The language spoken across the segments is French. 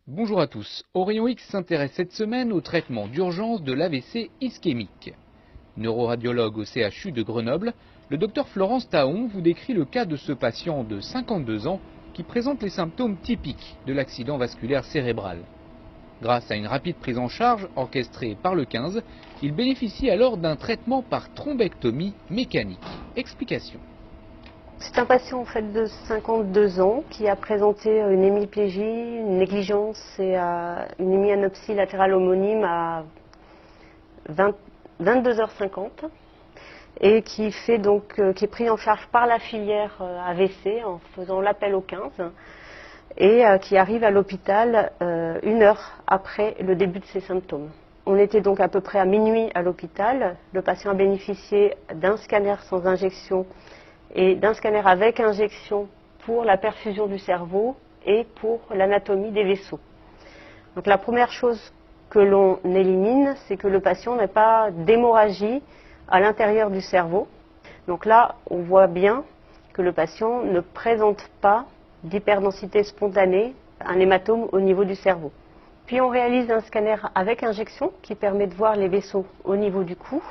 Bonjour à tous. Orion X s'intéresse cette semaine au traitement d'urgence de l'AVC ischémique. Neuroradiologue au CHU de Grenoble, le docteur Florence Taon vous décrit le cas de ce patient de 52 ans qui présente les symptômes typiques de l'accident vasculaire cérébral. Grâce à une rapide prise en charge orchestrée par le 15, il bénéficie alors d'un traitement par thrombectomie mécanique. Explication. C'est un patient en fait de 52 ans qui a présenté une hémiplégie, une négligence et une hémianopsie latérale homonyme à 22h50 et qui est pris en charge par la filière AVC en faisant l'appel au 15 et qui arrive à l'hôpital une heure après le début de ses symptômes. On était donc à peu près à minuit à l'hôpital. Le patient a bénéficié d'un scanner sans injection et d'un scanner avec injection pour la perfusion du cerveau et pour l'anatomie des vaisseaux. Donc la première chose que l'on élimine, c'est que le patient n'ait pas d'hémorragie à l'intérieur du cerveau. Donc là, on voit bien que le patient ne présente pas d'hyperdensité spontanée, un hématome au niveau du cerveau. Puis on réalise un scanner avec injection qui permet de voir les vaisseaux au niveau du cou.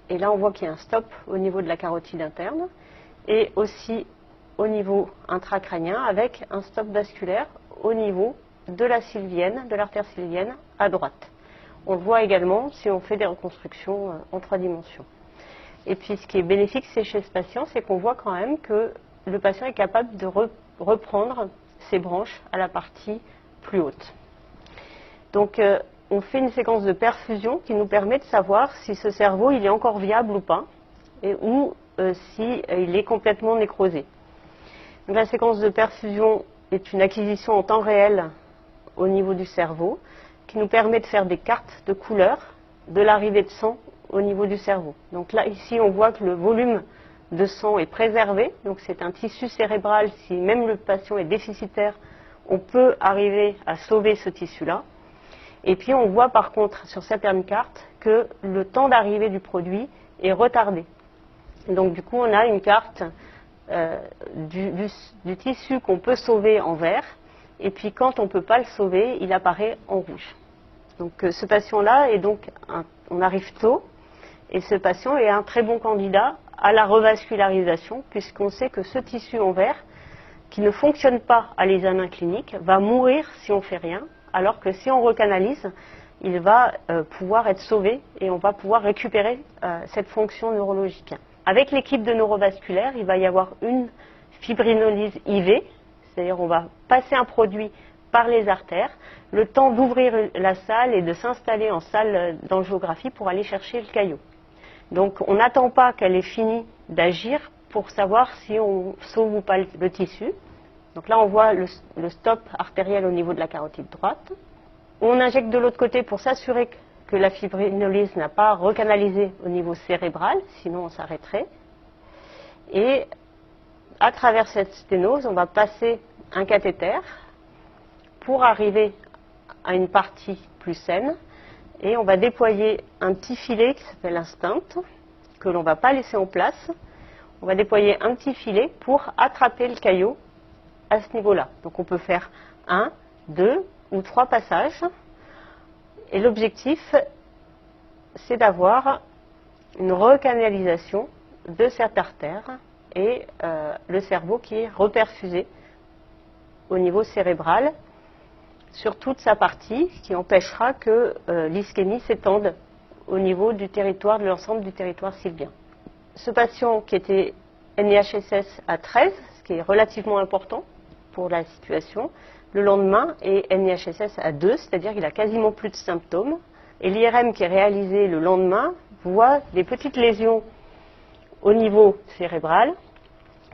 Et là, on voit qu'il y a un stop au niveau de la carotide interne et aussi au niveau intracrânien avec un stop vasculaire au niveau de la sylvienne, de l'artère sylvienne à droite. On le voit également si on fait des reconstructions en 3 dimensions. Et puis ce qui est bénéfique chez ce patient, c'est qu'on voit quand même que le patient est capable de reprendre ses branches à la partie plus haute. Donc on fait une séquence de perfusion qui nous permet de savoir si ce cerveau il est encore viable ou pas, ou s'il est complètement nécrosé. Donc, la séquence de perfusion est une acquisition en temps réel au niveau du cerveau qui nous permet de faire des cartes de couleur de l'arrivée de sang au niveau du cerveau. Donc là, ici, on voit que le volume de sang est préservé. Donc c'est un tissu cérébral. Si même le patient est déficitaire, on peut arriver à sauver ce tissu-là. Et puis on voit par contre sur certaines cartes que le temps d'arrivée du produit est retardé. Donc du coup on a une carte du tissu qu'on peut sauver en vert, et puis quand on ne peut pas le sauver, il apparaît en rouge. Donc ce patient-là est donc, on arrive tôt, et ce patient est un très bon candidat à la revascularisation, puisqu'on sait que ce tissu en vert, qui ne fonctionne pas à l'examen clinique, va mourir si on ne fait rien, alors que si on recanalise, il va pouvoir être sauvé et on va pouvoir récupérer cette fonction neurologique. Avec l'équipe de neurovasculaire, il va y avoir une fibrinolyse IV, c'est-à-dire on va passer un produit par les artères, le temps d'ouvrir la salle et de s'installer en salle d'angiographie pour aller chercher le caillot. Donc on n'attend pas qu'elle ait fini d'agir pour savoir si on sauve ou pas le tissu. Donc là on voit le stop artériel au niveau de la carotide droite. On injecte de l'autre côté pour s'assurer que la fibrinolyse n'a pas recanalisé au niveau cérébral, sinon on s'arrêterait. Et à travers cette sténose, on va passer un cathéter pour arriver à une partie plus saine. Et on va déployer un petit filet qui s'appelle un stent, que l'on ne va pas laisser en place. On va déployer un petit filet pour attraper le caillot à ce niveau-là. Donc on peut faire 1, 2 ou 3 passages. Et l'objectif, c'est d'avoir une recanalisation de cette artère et le cerveau qui est reperfusé au niveau cérébral sur toute sa partie, ce qui empêchera que l'ischémie s'étende au niveau du territoire, de l'ensemble du territoire sylvien. Ce patient qui était NIHSS à 13, ce qui est relativement important pour la situation, le lendemain est NIHSS à 2, c'est-à-dire qu'il a quasiment plus de symptômes. Et l'IRM qui est réalisé le lendemain voit des petites lésions au niveau cérébral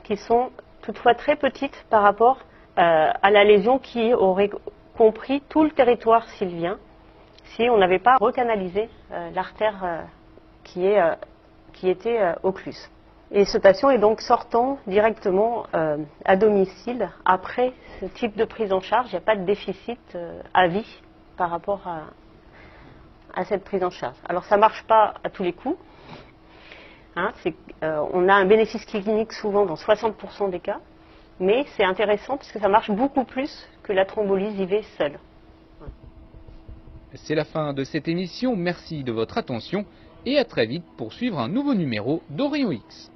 qui sont toutefois très petites par rapport à la lésion qui aurait compris tout le territoire sylvien si on n'avait pas recanalisé l'artère qui était occluse. Et ce patient est donc sortant directement à domicile après ce type de prise en charge. Il n'y a pas de déficit à vie par rapport à cette prise en charge. Alors ça ne marche pas à tous les coups. Hein, on a un bénéfice clinique souvent dans 60% des cas, mais c'est intéressant parce que ça marche beaucoup plus que la thrombolyse IV seule. C'est la fin de cette émission, merci de votre attention et à très vite pour suivre un nouveau numéro d'Orion X.